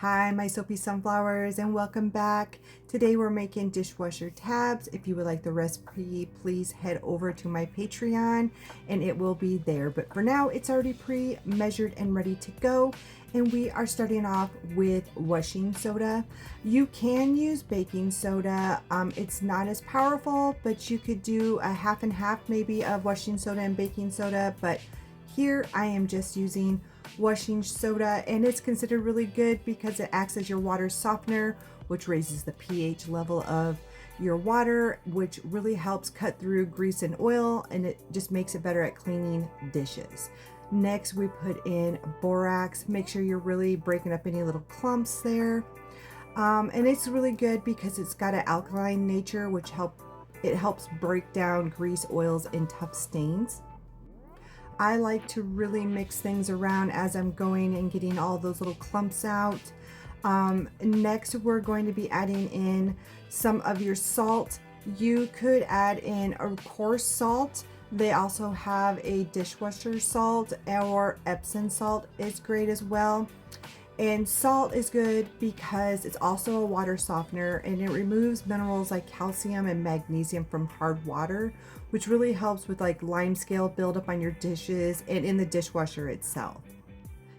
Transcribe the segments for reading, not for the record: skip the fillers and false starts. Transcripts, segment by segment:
Hi, my soapy sunflowers, and welcome back. Today we're making dishwasher tabs. If you would like the recipe, please head over to my Patreon and it will be there. But for now, it's already pre-measured and ready to go. And we are starting off with washing soda. You can use baking soda. It's not as powerful, but you could do a half and half maybe of washing soda and baking soda. But here I am just using washing soda, and it's considered really good because it acts as your water softener, which raises the pH level of your water, which really helps cut through grease and oil, and it just makes it better at cleaning dishes. Next, we put in borax. Make sure you're really breaking up any little clumps there. And it's really good because it's got an alkaline nature, which helps break down grease, oils, and tough stains. I like to really mix things around as I'm going and getting all those little clumps out. Next, we're going to be adding in some of your salt. You could add in a coarse salt. They also have a dishwasher salt, or Epsom salt is great as well. And salt is good because it's also a water softener, and it removes minerals like calcium and magnesium from hard water, which really helps with like limescale buildup on your dishes and in the dishwasher itself.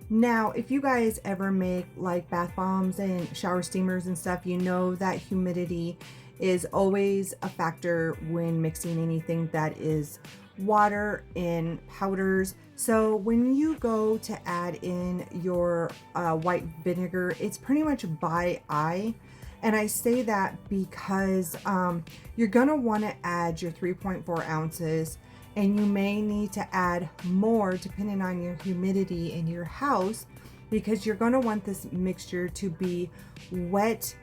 Now, if you guys ever make like bath bombs and shower steamers and stuff, you know that humidity is always a factor when mixing anything that is water and powders. So when you go to add in your white vinegar, it's pretty much by eye. And I say that because you're gonna wanna add your 3.4 ounces, and you may need to add more depending on your humidity in your house, because you're gonna want this mixture to be wet.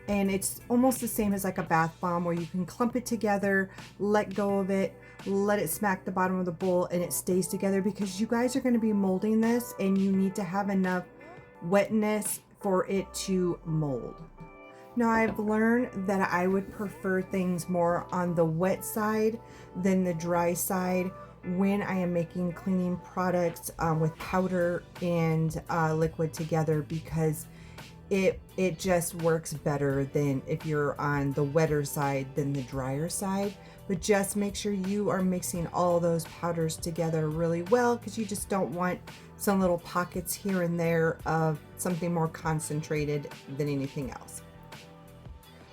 And it's almost the same as like a bath bomb, where you can clump it together, let go of it, let it smack the bottom of the bowl, and it stays together, because you guys are going to be molding this and you need to have enough wetness for it to mold. Now, I've learned that I would prefer things more on the wet side than the dry side when I am making cleaning products with powder and liquid together, because it just works better than if you're on the wetter side than the drier side. But just make sure you are mixing all those powders together really well, because you just don't want some little pockets here and there of something more concentrated than anything else.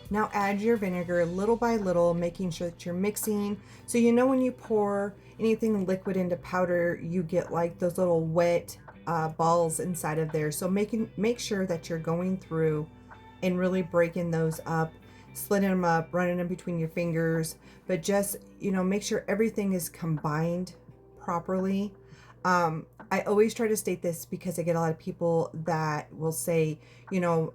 Now add your vinegar little by little, making sure that you're mixing. So you know when you pour anything liquid into powder, you get like those little wet balls inside of there. So make sure that you're going through and really breaking those up, slitting them up, running them between your fingers, but just, you know, make sure everything is combined properly. I always try to state this because I get a lot of people that will say, you know,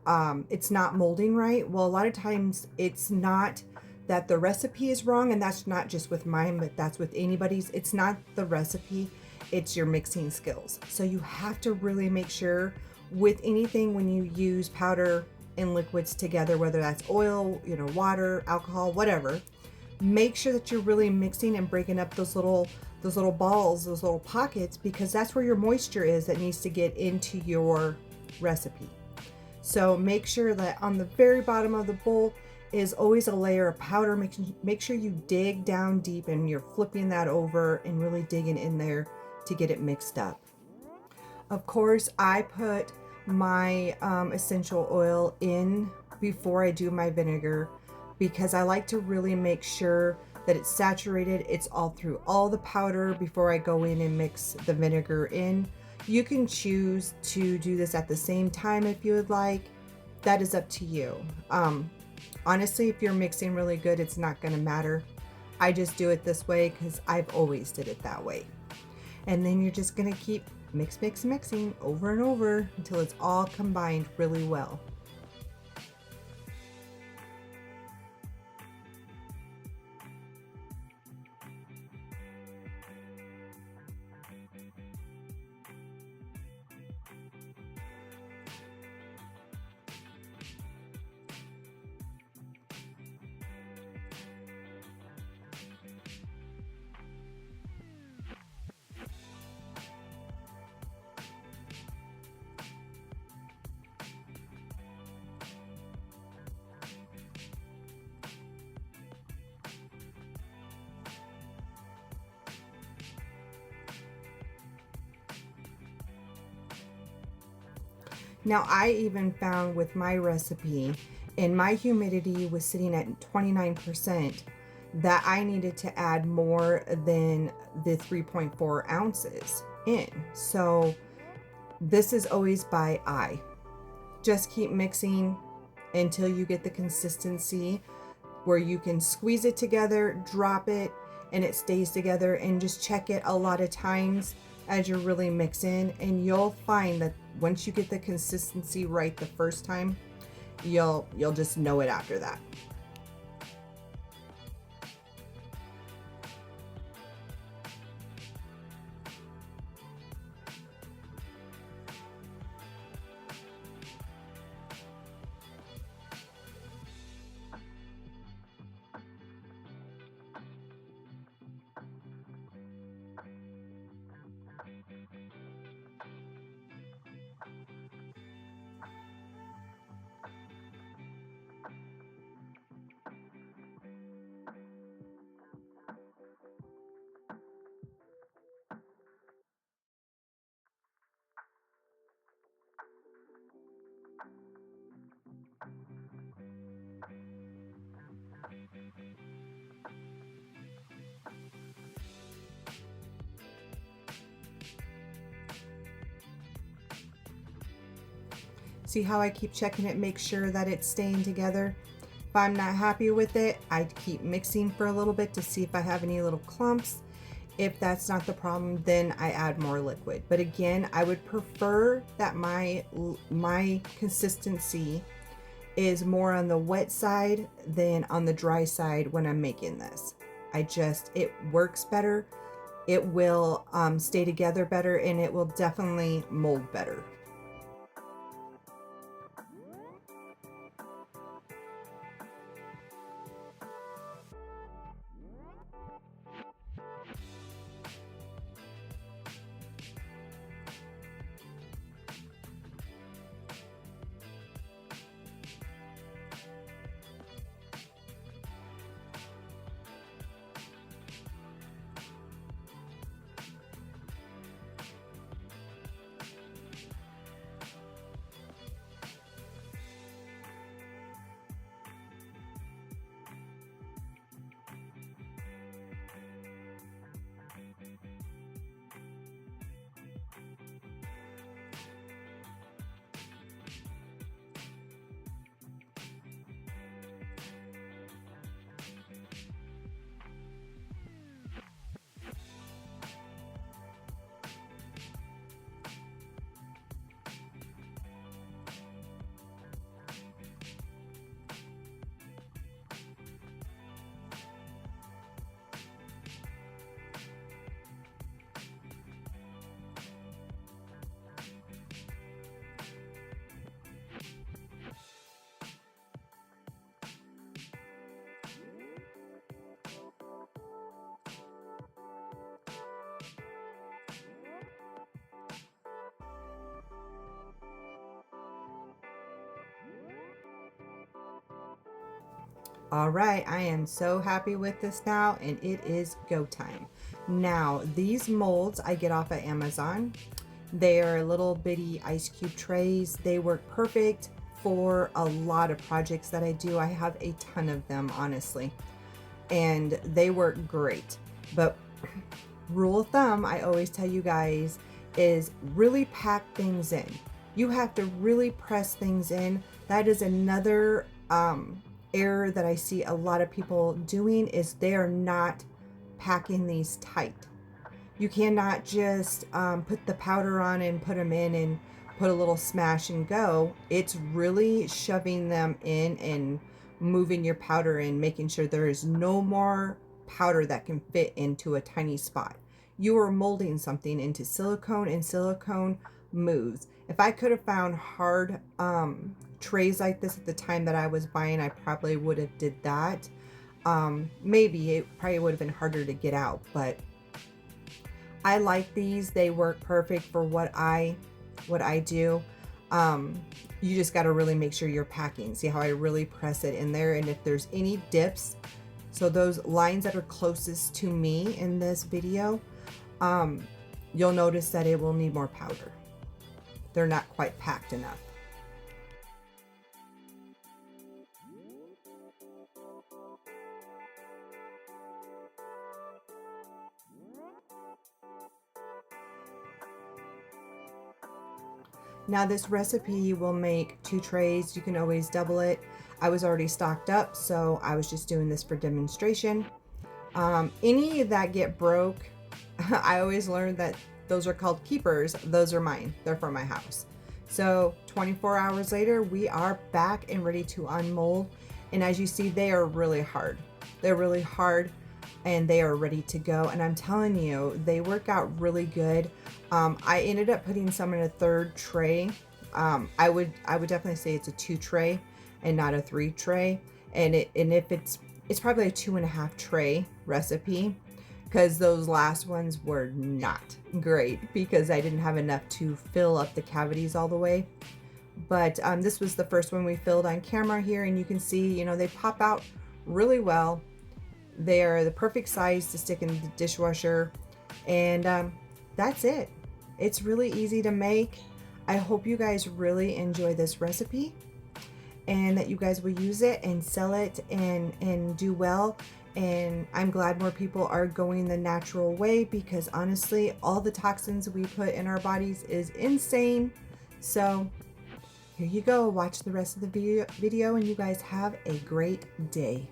it's not molding right. Well, a lot of times it's not that the recipe is wrong, and that's not just with mine, but that's with anybody's. It's not the recipe, it's your mixing skills. So you have to really make sure with anything, when you use powder and liquids together, whether that's oil, you know, water, alcohol, whatever, make sure that you're really mixing and breaking up those little balls, those little pockets, because that's where your moisture is that needs to get into your recipe. So make sure that on the very bottom of the bowl is always a layer of powder. Make sure you dig down deep and you're flipping that over and really digging in there to get it mixed up. Of course, I put my essential oil in before I do my vinegar, because I like to really make sure that it's saturated, it's all through all the powder before I go in and mix the vinegar in. You can choose to do this at the same time if you would like. That is up to you. Honestly, if you're mixing really good, it's not going to matter. I just do it this way because I've always did it that way. And then you're just going to keep mixing over and over until it's all combined really well. Now I even found with my recipe, and my humidity was sitting at 29%, that I needed to add more than the 3.4 ounces in. So this is always by eye. Just keep mixing until you get the consistency where you can squeeze it together, drop it, and it stays together, and just check it a lot of times as you're really mixing, and you'll find that once you get the consistency right the first time, you'll just know it after that. See how I keep checking it, make sure that it's staying together. If I'm not happy with it, I keep mixing for a little bit to see if I have any little clumps. If that's not the problem, then I add more liquid. But again, I would prefer that my consistency is more on the wet side than on the dry side when I'm making this. It works better. It will stay together better, and it will definitely mold better. All right, I am so happy with this now, and it is go time. Now, these molds I get off of Amazon. They are little bitty ice cube trays. They work perfect for a lot of projects that I do. I have a ton of them, honestly, and they work great. But rule of thumb, I always tell you guys, is really pack things in. You have to really press things in. That is another error that I see a lot of people doing, is they are not packing these tight. You cannot just put the powder on and put them in and put a little smash and go. It's really shoving them in and moving your powder in, making sure there is no more powder that can fit into a tiny spot. You are molding something into silicone, and silicone moves. If I could have found hard trays like this at the time that I was buying, I probably would have did that. Maybe it probably would have been harder to get out, but I like these. They work perfect for what I do. You just got to really make sure you're packing. See how I really press it in there, and if there's any dips, so those lines that are closest to me in this video, you'll notice that it will need more powder. They're not quite packed enough. Now this recipe will make 2 trays. You can always double it. I was already stocked up, so I was just doing this for demonstration. Any that get broke, I always learned that those are called keepers. Those are mine. They're for my house. So 24 hours later, we are back and ready to unmold. And as you see, they are really hard. They're really hard and they are ready to go. And I'm telling you, they work out really good. I ended up putting some in a 3rd tray. I would definitely say it's a 2 tray and not a 3 tray. And if it's probably a 2.5 tray recipe, because those last ones were not great because I didn't have enough to fill up the cavities all the way. But this was the first one we filled on camera here, and you can see, you know, they pop out really well. They are the perfect size to stick in the dishwasher, and that's it. It's really easy to make. I hope you guys really enjoy this recipe and that you guys will use it and sell it and do well. And I'm glad more people are going the natural way, because honestly, all the toxins we put in our bodies is insane. So here you go. Watch the rest of the video and you guys have a great day.